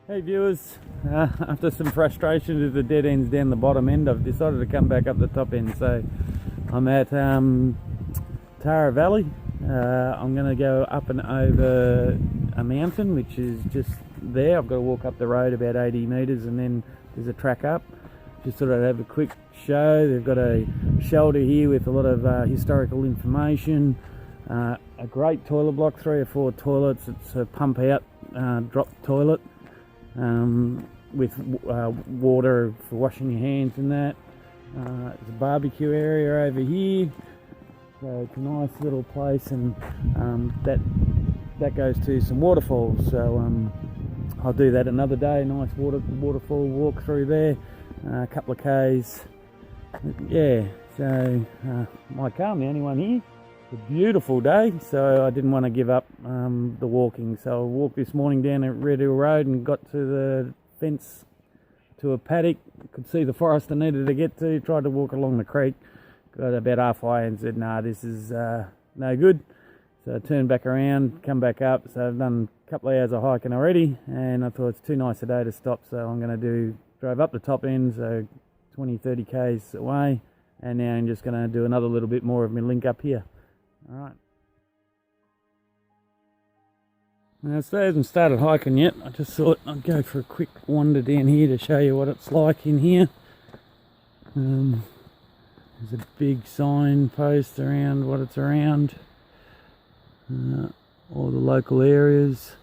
Hey viewers, after some frustration with the dead ends down the bottom end, I've decided to come back up the top end. So I'm at Tarra Valley. I'm going to go up and over a mountain which is just there. I've got to walk up the road about 80 metres and then there's a track up. Just thought I'd have a quick show. They've got a shelter here with a lot of historical information, a great toilet block, 3 or 4 toilets. It's a pump out drop toilet. With water for washing your hands and that. There's a barbecue area over here, so it's a nice little place, and that goes to some waterfalls. So I'll do that another day. Nice waterfall walk through there, a couple of k's. Yeah, so my car, I'm the only one here. It's a beautiful day, so I didn't want to give up the walking. So I walked this morning down at Redhill Road and got to the fence to a paddock. Could see the forest I needed to get to. Tried to walk along the creek. Got about halfway and said, nah, this is no good. So I turned back around, come back up. So I've done a couple of hours of hiking already, and I thought it's too nice a day to stop. So I'm going to drive up the top end, so 20-30 k's away, and now I'm just going to do another little bit more of my link up here. Alright. Now, I haven't started hiking yet. I just thought I'd go for a quick wander down here to show you what it's like in here. There's a big sign post around what it's around. All the local areas.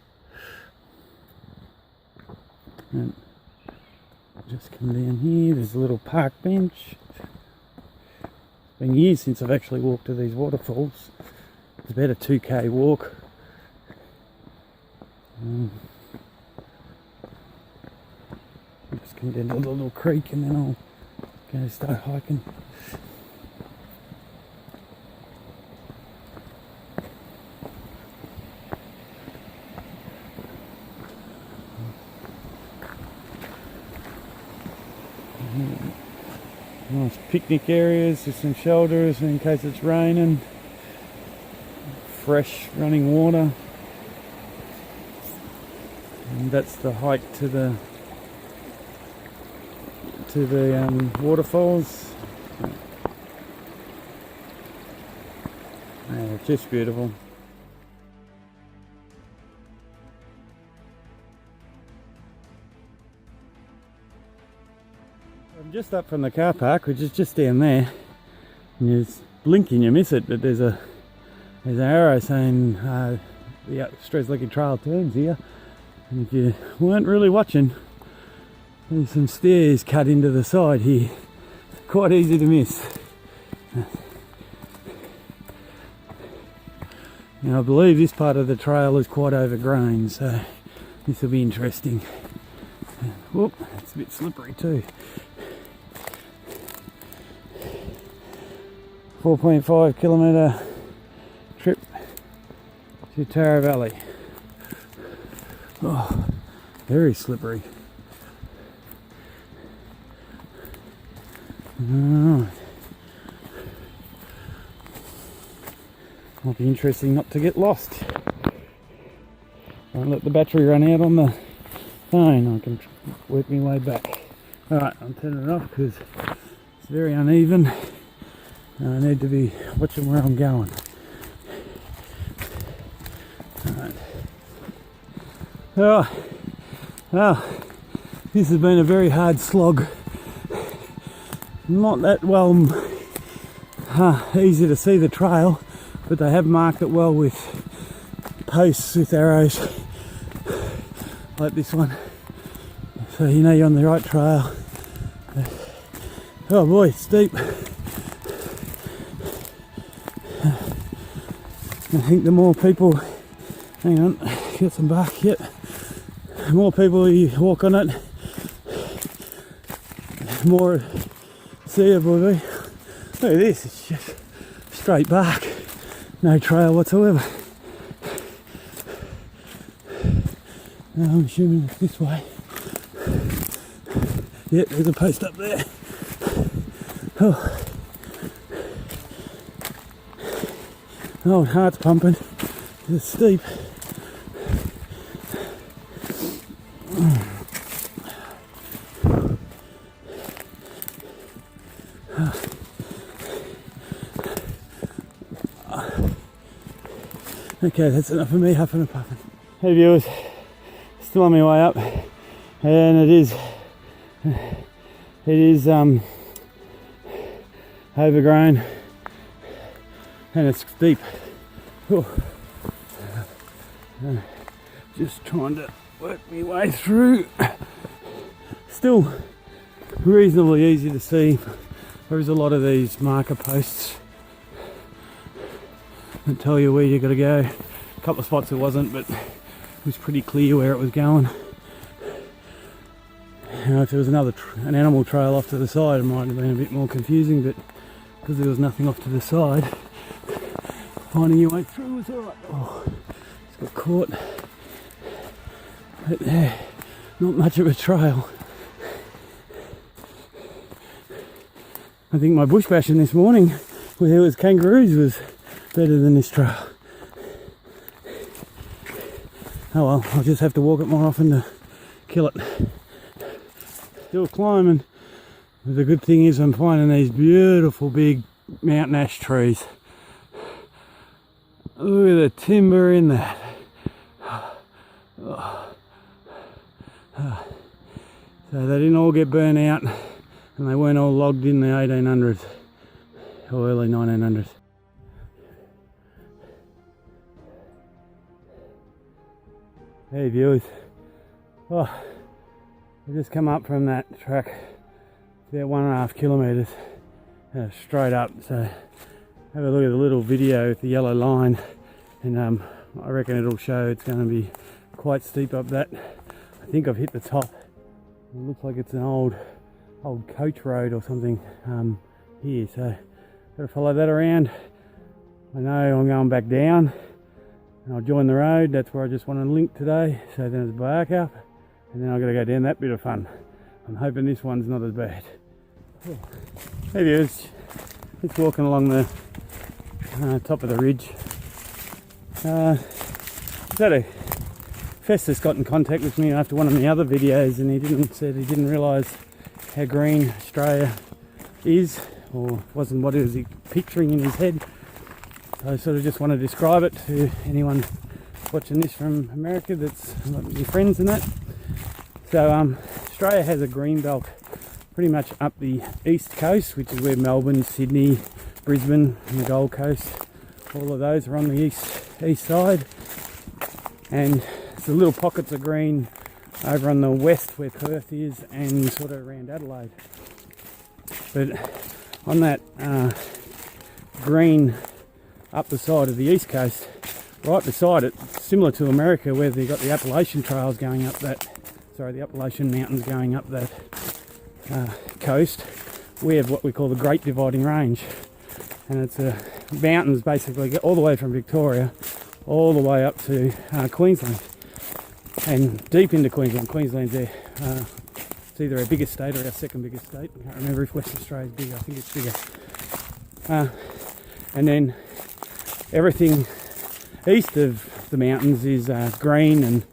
And just come down here. There's a little park bench. It's been years since I've actually walked to these waterfalls. It's about a 2k walk. Just come down to the little creek and then I'll go start hiking. Nice picnic areas with some shelters in case it's raining. Fresh running water. And that's the hike to the waterfalls. Yeah, just beautiful. I'm just up from the car park, which is just down there, and you blink and you miss it, but there's an arrow saying the Strzelecki Trail turns here, and if you weren't really watching, there's some stairs cut into the side here, quite easy to miss. Now I believe this part of the trail is quite overgrown, so this will be interesting. Whoop, it's a bit slippery too. 4.5 kilometre trip to Tarra Valley. Oh, very slippery. Alright. Might be interesting not to get lost. Won't let the battery run out on the phone. I can work my way back. Alright, I'm turning it off because it's very uneven. I need to be watching where I'm going. Alright. Oh, well, this has been a very hard slog. Not that well easy to see the trail, but they have marked it well with posts with arrows like this one, so you know you're on the right trail. Oh boy, it's steep. I think the more people, hang on, get some bark, yep. The more people you walk on it, the more seeable it'll be. Look at this, it's just straight bark, no trail whatsoever. Now I'm assuming it's this way. Yep, there's a post up there. Oh. Oh, heart's pumping. It's steep. Okay, that's enough of me huffing and puffing. Hey viewers, still on my way up, and it is overgrown and it's deep. Just trying to work my way through. Still reasonably easy to see. There is a lot of these marker posts that tell you where you got to go. A couple of spots it wasn't, but it was pretty clear where it was going. Now, if there was an animal trail off to the side, it might have been a bit more confusing, but because there was nothing off to the side, finding your way through was alright. Oh, it's got caught. But not much of a trail. I think my bush bashing this morning, where there was kangaroos, was better than this trail. Oh well, I'll just have to walk it more often to kill it. Still climbing. But the good thing is I'm finding these beautiful big mountain ash trees. Look at the timber in that. So they didn't all get burnt out, and they weren't all logged in the 1800s or early 1900s. Hey viewers, I just come up from that track, about 1.5 kilometres straight up. So have a look at the little video with the yellow line, and I reckon it'll show it's going to be quite steep up that. I think I've hit the top. It looks like it's an old coach road or something here, so gotta follow that around. I know I'm going back down and I'll join the road. That's where I just want to link today. So then it's back up, and then I've got to go down that bit of fun. I'm hoping this one's not as bad. Hey viewers, just walking along the top of the ridge. Festus got in contact with me after one of my other videos, and he didn't realise how green Australia is, or wasn't what he was picturing in his head. So I sort of just want to describe it to anyone watching this from America that's your friends and that. So Australia has a green belt pretty much up the east coast, which is where Melbourne, Sydney, Brisbane and the Gold Coast, all of those are on the east side. And the little pockets of green over on the west where Perth is, and sort of around Adelaide. But on that green up the side of the east coast, right beside it, similar to America where they've got the Appalachian trails going up that, the Appalachian mountains going up that coast, we have what we call the Great Dividing Range. And it's mountains basically get all the way from Victoria all the way up to Queensland. And deep into Queensland. Queensland's there. It's either our biggest state or our second biggest state. I can't remember if Western Australia's bigger. I think it's bigger. And then everything east of the mountains is green, and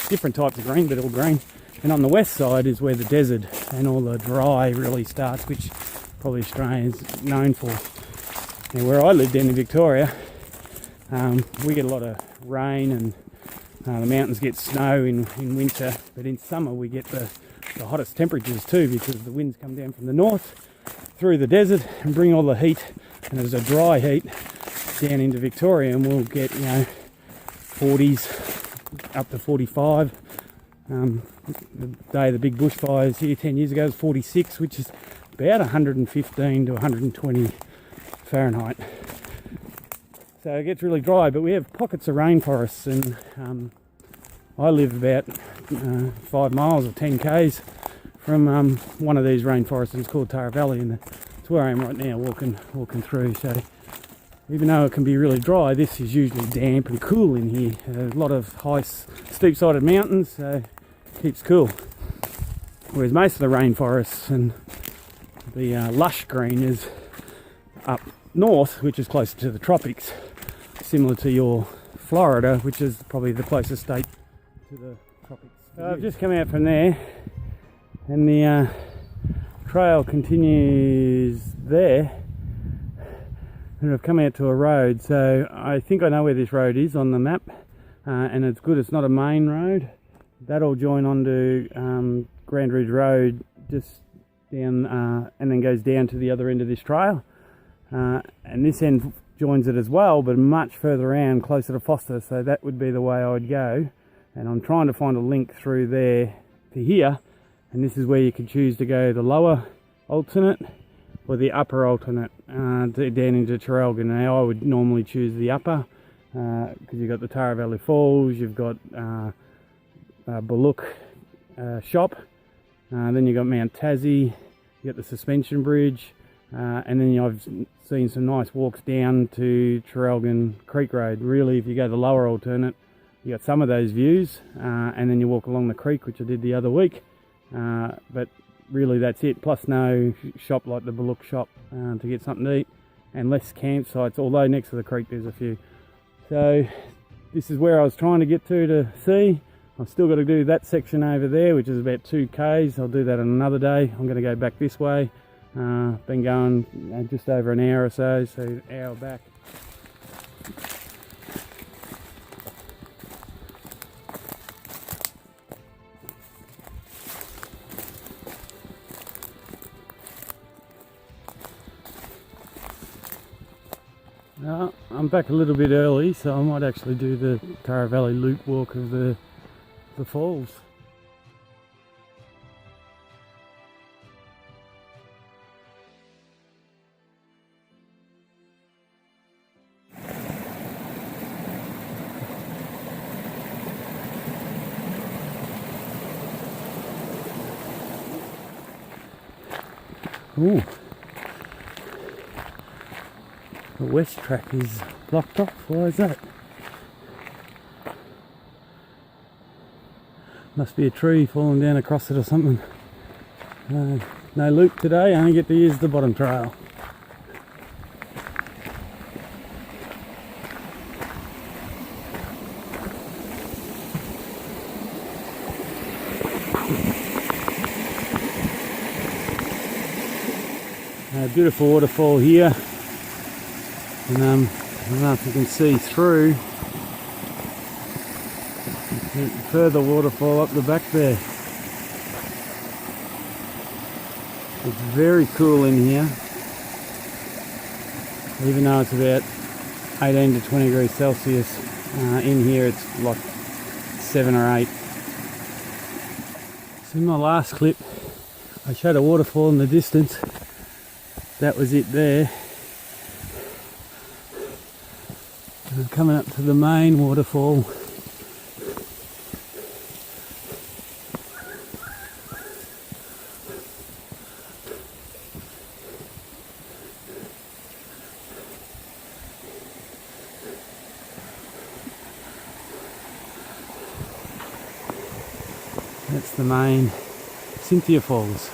different types of green, but all green. And on the west side is where the desert and all the dry really starts, which probably Australia's known for. Now, where I lived in Victoria, we get a lot of rain, and the mountains get snow in winter, but in summer we get the hottest temperatures too, because the winds come down from the north through the desert and bring all the heat, and there's a dry heat down into Victoria, and we'll get 40s up to 45. The day the big bushfires here 10 years ago was 46, which is about 115 to 120 Fahrenheit. So it gets really dry, but we have pockets of rainforests, and I live about 5 miles or 10 k's from one of these rainforests. It's called Tarra Valley, and it's where I am right now, walking through. So even though it can be really dry, this is usually damp and cool in here. There's a lot of high, steep-sided mountains, so it keeps cool. Whereas most of the rainforests and the lush green is up north, which is closer to the tropics, similar to your Florida, which is probably the closest state to the tropics. So I've just come out from there, and the trail continues there, And I've come out to a road, so I think I know where this road is on the map, and it's good it's not a main road. That'll join onto Grand Ridge Road just down, and then goes down to the other end of this trail, and this end joins it as well, but much further around, closer to Foster, so that would be the way I would go. And I'm trying to find a link through there to here, and this is where you can choose to go the lower alternate or the upper alternate down into Traralgon. Now I would normally choose the upper because you've got the Tarra Valley Falls, you've got Bullock Shop, then you've got Mount Tassie, you've got the suspension bridge, and then I've seen some nice walks down to Traralgon Creek Road. Really, if you go the lower alternate, you got some of those views, and then you walk along the creek, which I did the other week, but really that's it, plus no shop like the Bullock Shop to get something to eat, and less campsites, although next to the creek there's a few. So this is where I was trying to get to see. I've still got to do that section over there, which is about 2 k's. I'll do that on another day. I'm going to go back this way. Been going just over an hour or so an hour back. I'm back a little bit early, so I might actually do the Tarra Valley loop walk of the falls. Ooh. The west track is blocked off. Why is that? Must be a tree falling down across it or something. No loop today, I only get to use the bottom trail. Beautiful waterfall here. And I don't know if you can see through. Further waterfall up the back there. It's very cool in here, even though it's about 18 to 20 degrees Celsius. In here it's like 7 or 8. So in my last clip I showed a waterfall in the distance. That was it there. And I'm coming up to the main waterfall. That's the main Cynthia Falls.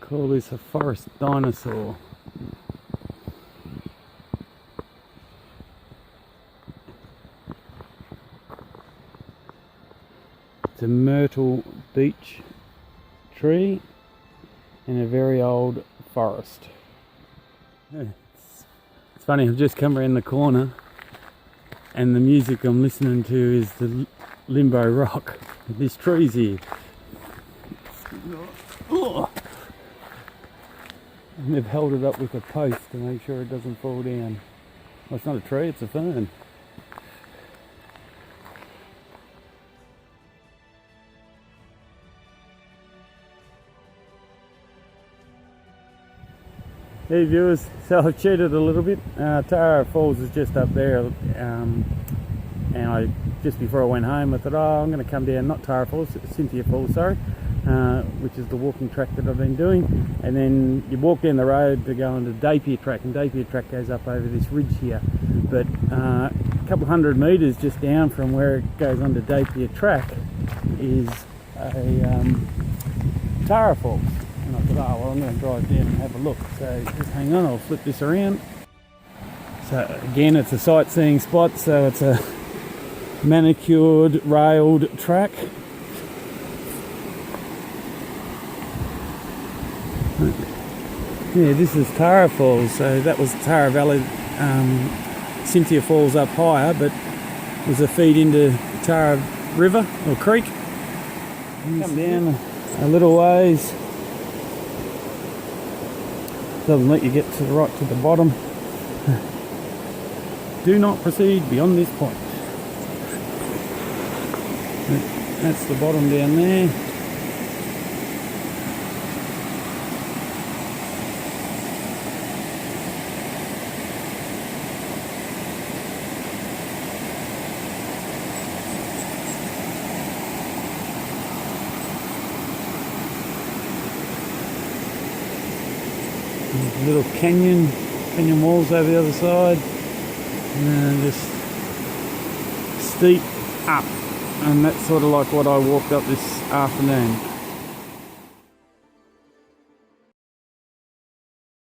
Call this a forest dinosaur. It's a myrtle beech tree in a very old forest. It's funny, I've just come around the corner and the music I'm listening to is the limbo rock. This tree's here. And they've held it up with a post to make sure it doesn't fall down. Well, it's not a tree, it's a fern. I Hey viewers, so I've cheated a little bit. Tarra Falls is just up there, and I just before I went home I thought, oh, I'm going to come down, not Tarra Falls, Cynthia Falls, sorry, which is the walking track that I've been doing, and then you walk down the road to go into Dapier Track, and Dapier Track goes up over this ridge here, but a couple hundred metres just down from where it goes onto Dapier Track is a Tarra Falls. And I thought, oh well, I'm going to drive down and have a look. So just hang on, I'll flip this around. So again, it's a sightseeing spot, so it's a manicured, railed track. Yeah, this is Tarra Falls, so that was Tarra Valley, Cynthia Falls up higher, but it was a feed into Tarra River, or Creek. Come down a little ways. Doesn't let you get to the right to the bottom. Do not proceed beyond this point. That's the bottom down there. There's a little canyon walls over the other side, and then just steep up, and that's sort of like what I walked up this afternoon.